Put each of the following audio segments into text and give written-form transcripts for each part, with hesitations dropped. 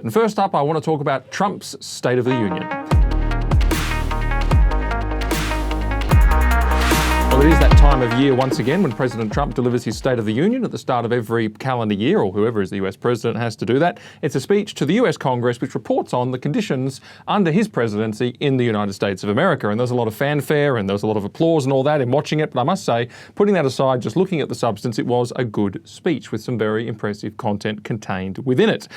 And first up, I want to talk about Trump's State of the Union. Well, it is that time of year once again when President Trump delivers his State of the Union at the start of every calendar year, or whoever is the US president has to do that. It's a speech to the US Congress which reports on the conditions under his presidency in the United States of America. And there's a lot of fanfare and there was a lot of applause and all that in watching it. But I must say, putting that aside, just looking at the substance, it was a good speech with some very impressive content contained within it.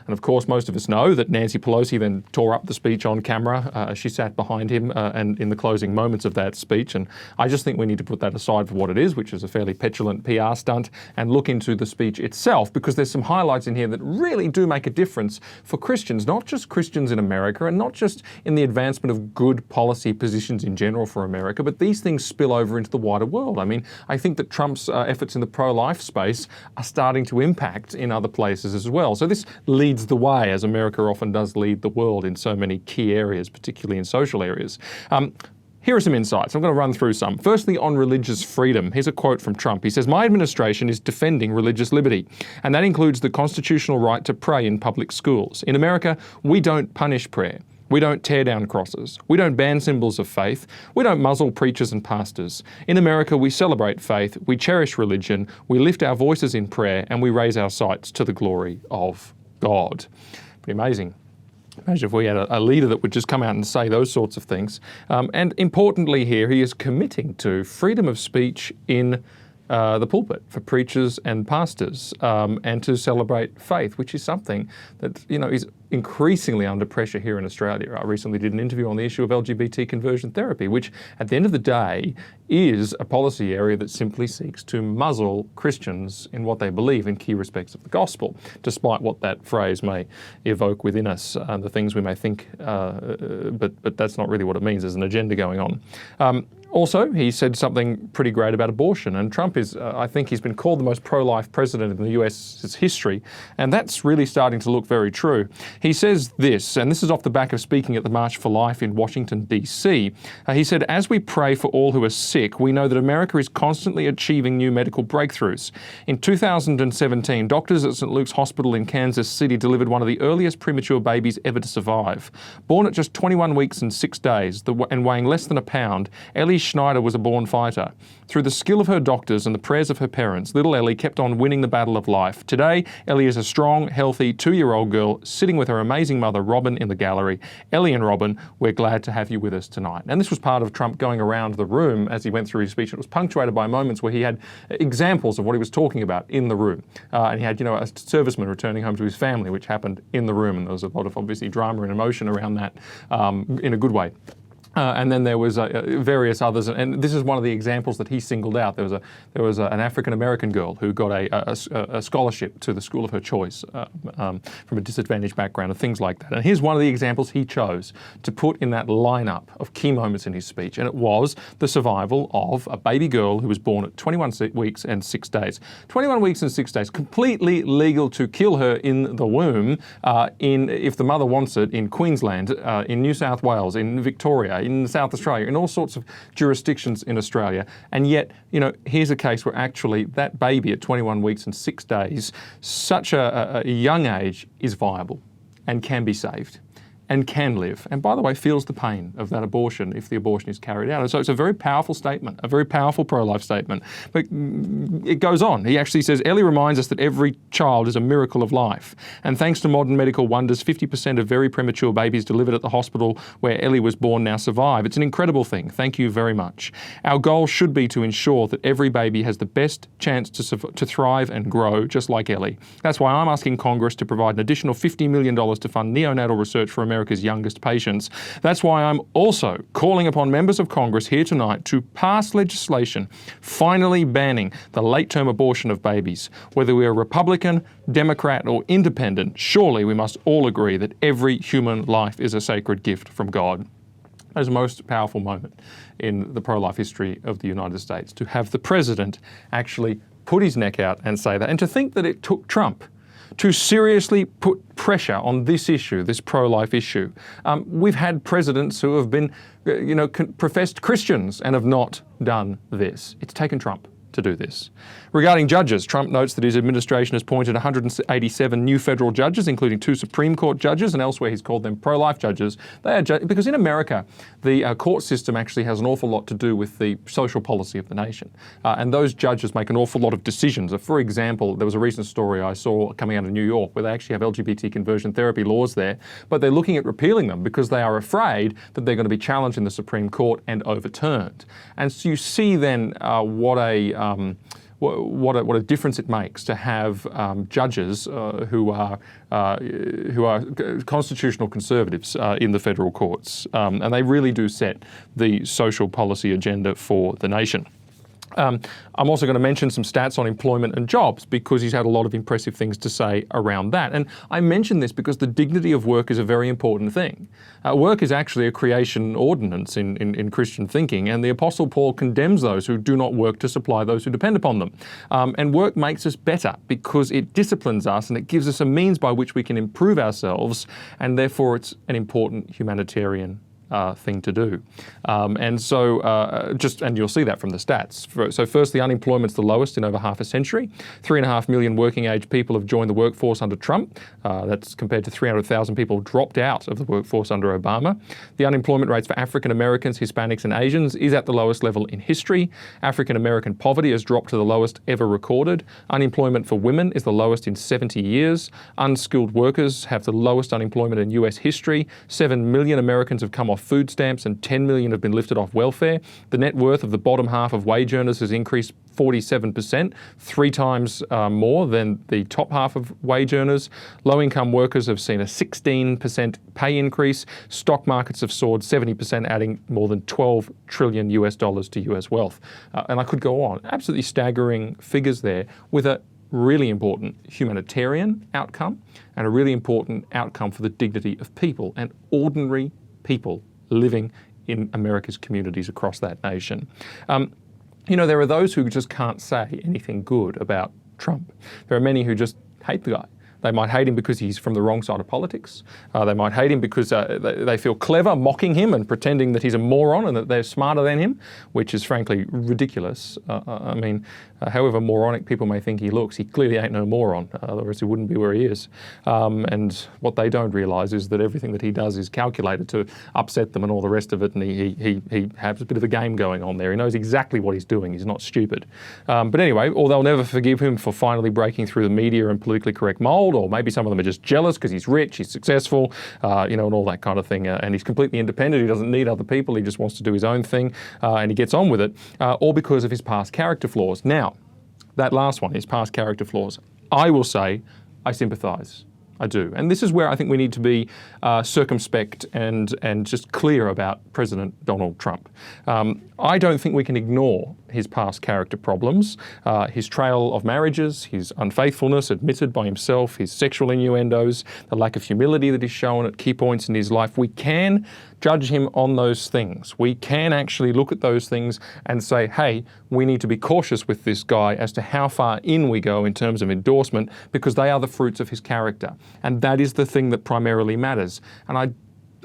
And of course, most of us know that Nancy Pelosi then tore up the speech on camera as she sat behind him and in the closing moments of that speech. And I just think we need to put that aside for what it is, which is a fairly petulant PR stunt, and look into the speech itself, because there's some highlights in here that really do make a difference for Christians, not just Christians in America and not just in the advancement of good policy positions in general for America, but these things spill over into the wider world. I mean, I think that Trump's efforts in the pro-life space are starting to impact in other places as well. So this leads the way, as America often does lead the world in so many key areas, particularly in social areas. Here are some insights. I'm going to run through some. Firstly, on religious freedom. Here's a quote from Trump. He says, "My administration is defending religious liberty, and that includes the constitutional right to pray in public schools. In America, we don't punish prayer. We don't tear down crosses. We don't ban symbols of faith. We don't muzzle preachers and pastors. In America, we celebrate faith, we cherish religion, we lift our voices in prayer, and we raise our sights to the glory of God." Pretty amazing. Imagine if we had a leader that would just come out and say those sorts of things. And importantly here, he is committing to freedom of speech in the pulpit for preachers and pastors, and to celebrate faith, which is something that, you know, is increasingly under pressure here in Australia. I recently did an interview on the issue of LGBT conversion therapy, which at the end of the day is a policy area that simply seeks to muzzle Christians in what they believe in key respects of the gospel, despite what that phrase may evoke within us, the things we may think, but that's not really what it means. There's an agenda going on. Also, he said something pretty great about abortion, and Trump is, I think he's been called the most pro-life president in the US's history, and that's really starting to look very true. He says this, and this is off the back of speaking at the March for Life in Washington, D.C. He said, "As we pray for all who are sick, we know that America is constantly achieving new medical breakthroughs. In 2017, doctors at St. Luke's Hospital in Kansas City delivered one of the earliest premature babies ever to survive. Born at just 21 weeks and 6 days and weighing less than a pound, Ellie Schneider was a born fighter. Through the skill of her doctors and the prayers of her parents, little Ellie kept on winning the battle of life. Today, Ellie is a strong, healthy 2-year-old girl sitting with her amazing mother, Robin, in the gallery. Ellie and Robin, we're glad to have you with us tonight." And this was part of Trump going around the room as he went through his speech. It was punctuated by moments where he had examples of what he was talking about in the room. And he had, you know, a serviceman returning home to his family, which happened in the room. And there was a lot of, obviously, drama and emotion around that in a good way. And then there was various others, and this is one of the examples that he singled out. There was an African-American girl who got a scholarship to the school of her choice from a disadvantaged background and things like that. And here's one of the examples he chose to put in that lineup of key moments in his speech, and it was the survival of a baby girl who was born at 21 weeks and 6 days. 21 weeks and 6 days, completely legal to kill her in the womb, if the mother wants it, in Queensland, in New South Wales, in Victoria, in South Australia, in all sorts of jurisdictions in Australia. And yet, you know, here's a case where actually that baby at 21 weeks and 6 days, such a young age, is viable and can be saved and can live, and by the way, feels the pain of that abortion if the abortion is carried out. And so it's a very powerful statement, a very powerful pro-life statement. But it goes on. He actually says, "Ellie reminds us that every child is a miracle of life. And thanks to modern medical wonders, 50% of very premature babies delivered at the hospital where Ellie was born now survive. It's an incredible thing. Thank you very much. Our goal should be to ensure that every baby has the best chance to thrive and grow, just like Ellie. That's why I'm asking Congress to provide an additional $50 million to fund neonatal research for America's youngest patients. That's why I'm also calling upon members of Congress here tonight to pass legislation finally banning the late-term abortion of babies. Whether we are Republican, Democrat, or Independent, surely we must all agree that every human life is a sacred gift from God." That is the most powerful moment in the pro-life history of the United States, to have the president actually put his neck out and say that, and to think that it took Trump to seriously put pressure on this issue, this pro-life issue. We've had presidents who have been, professed Christians and have not done this. It's taken Trump to do this. Regarding judges, Trump notes that his administration has appointed 187 new federal judges, including 2 Supreme Court judges, and elsewhere he's called them pro-life judges. They are because in America, the court system actually has an awful lot to do with the social policy of the nation. And those judges make an awful lot of decisions. For example, there was a recent story I saw coming out of New York where they actually have LGBT conversion therapy laws there, but they're looking at repealing them because they are afraid that they're going to be challenged in the Supreme Court and overturned. And so you see then what a difference it makes to have judges who are constitutional conservatives in the federal courts, and they really do set the social policy agenda for the nation. I'm also going to mention some stats on employment and jobs because he's had a lot of impressive things to say around that. And I mention this because the dignity of work is a very important thing. Work is actually a creation ordinance in Christian thinking, and the Apostle Paul condemns those who do not work to supply those who depend upon them. And work makes us better because it disciplines us and it gives us a means by which we can improve ourselves, and therefore it's an important humanitarian thing to do. And you'll see that from the stats. So first, the unemployment's the lowest in over half a century. 3.5 million working age people have joined the workforce under Trump. That's compared to 300,000 people dropped out of the workforce under Obama. The unemployment rates for African Americans, Hispanics and Asians is at the lowest level in history. African American poverty has dropped to the lowest ever recorded. Unemployment for women is the lowest in 70 years. Unskilled workers have the lowest unemployment in US history. 7 million Americans have come off food stamps and 10 million have been lifted off welfare. The net worth of the bottom half of wage earners has increased 47%, 3 times more than the top half of wage earners. Low-income workers have seen a 16% pay increase. Stock markets have soared 70%, adding more than $12 trillion to US wealth. And I could go on. Absolutely staggering figures there with a really important humanitarian outcome and a really important outcome for the dignity of people and ordinary people living in America's communities across that nation. There are those who just can't say anything good about Trump. There are many who just hate the guy. They might hate him because he's from the wrong side of politics. They might hate him because they feel clever, mocking him and pretending that he's a moron and that they're smarter than him, which is frankly ridiculous. However moronic people may think he looks, he clearly ain't no moron, otherwise he wouldn't be where he is. And what they don't realise is that everything that he does is calculated to upset them and all the rest of it, and he has a bit of a game going on there. He knows exactly what he's doing. He's not stupid. But anyway, or they'll never forgive him for finally breaking through the media and politically correct mould, or maybe some of them are just jealous because he's rich, he's successful, and all that kind of thing. And he's completely independent. He doesn't need other people. He just wants to do his own thing, and he gets on with it, all because of his past character flaws. Now, that last one, his past character flaws, I will say I sympathise. I do. And this is where I think we need to be circumspect and just clear about President Donald Trump. I don't think we can ignore his past character problems, his trail of marriages, his unfaithfulness admitted by himself, his sexual innuendos, the lack of humility that he's shown at key points in his life. We can judge him on those things. We can actually look at those things and say, hey, we need to be cautious with this guy as to how far in we go in terms of endorsement, because they are the fruits of his character. And that is the thing that primarily matters. And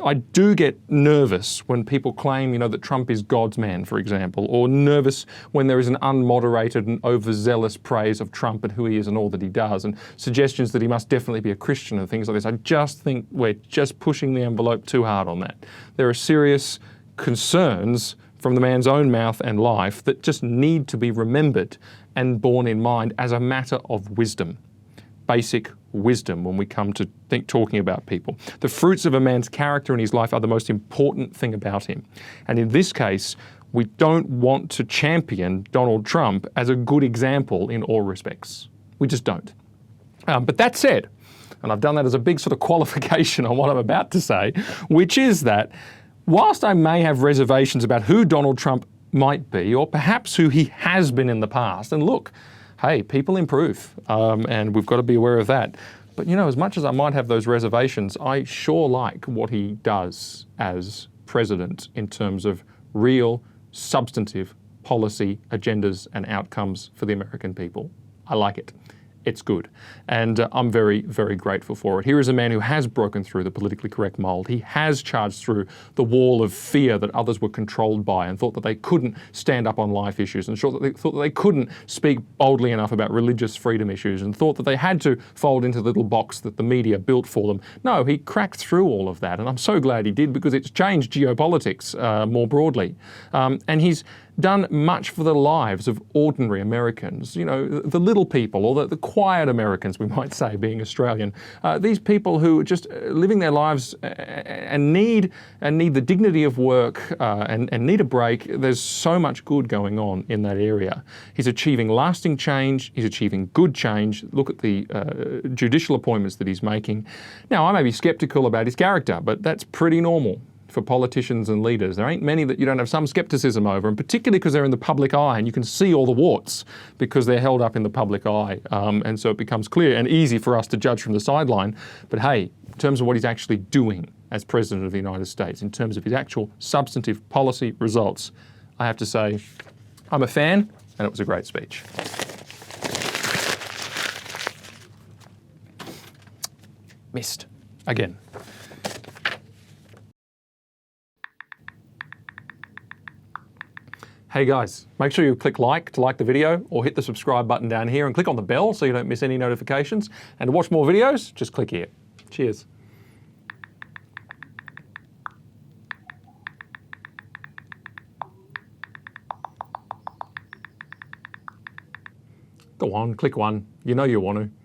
I do get nervous when people claim, that Trump is God's man, for example, or nervous when there is an unmoderated and overzealous praise of Trump and who he is and all that he does, and suggestions that he must definitely be a Christian and things like this. I just think we're just pushing the envelope too hard on that. There are serious concerns from the man's own mouth and life that just need to be remembered and borne in mind as a matter of wisdom. Basic wisdom when we come to talking about people. The fruits of a man's character in his life are the most important thing about him. And in this case, we don't want to champion Donald Trump as a good example in all respects. We just don't. But that said, and I've done that as a big sort of qualification on what I'm about to say, which is that whilst I may have reservations about who Donald Trump might be, or perhaps who he has been in the past, and look, hey, people improve, and we've got to be aware of that. But as much as I might have those reservations, I sure like what he does as president in terms of real, substantive policy agendas and outcomes for the American people. I like it. it's good. And I'm very, very grateful for it. Here is a man who has broken through the politically correct mould. He has charged through the wall of fear that others were controlled by and thought that they couldn't stand up on life issues and thought that they couldn't speak boldly enough about religious freedom issues and thought that they had to fold into the little box that the media built for them. No, he cracked through all of that. And I'm so glad he did, because it's changed geopolitics more broadly. And he's done much for the lives of ordinary Americans, you know, the little people, or the quiet Americans, we might say, being Australian. These people who are just living their lives and need the dignity of work and need a break. There's so much good going on in that area. He's achieving lasting change. He's achieving good change. Look at the judicial appointments that he's making. Now, I may be sceptical about his character, but that's pretty normal for politicians and leaders. There ain't many that you don't have some skepticism over, and particularly because they're in the public eye and you can see all the warts because they're held up in the public eye. And so it becomes clear and easy for us to judge from the sideline. But hey, in terms of what he's actually doing as President of the United States, in terms of his actual substantive policy results, I have to say I'm a fan, and it was a great speech. Missed. Again. Hey guys, make sure you click like to like the video, or hit the subscribe button down here and click on the bell so you don't miss any notifications. And to watch more videos, just click here. Cheers. Go on, click one. You know you want to.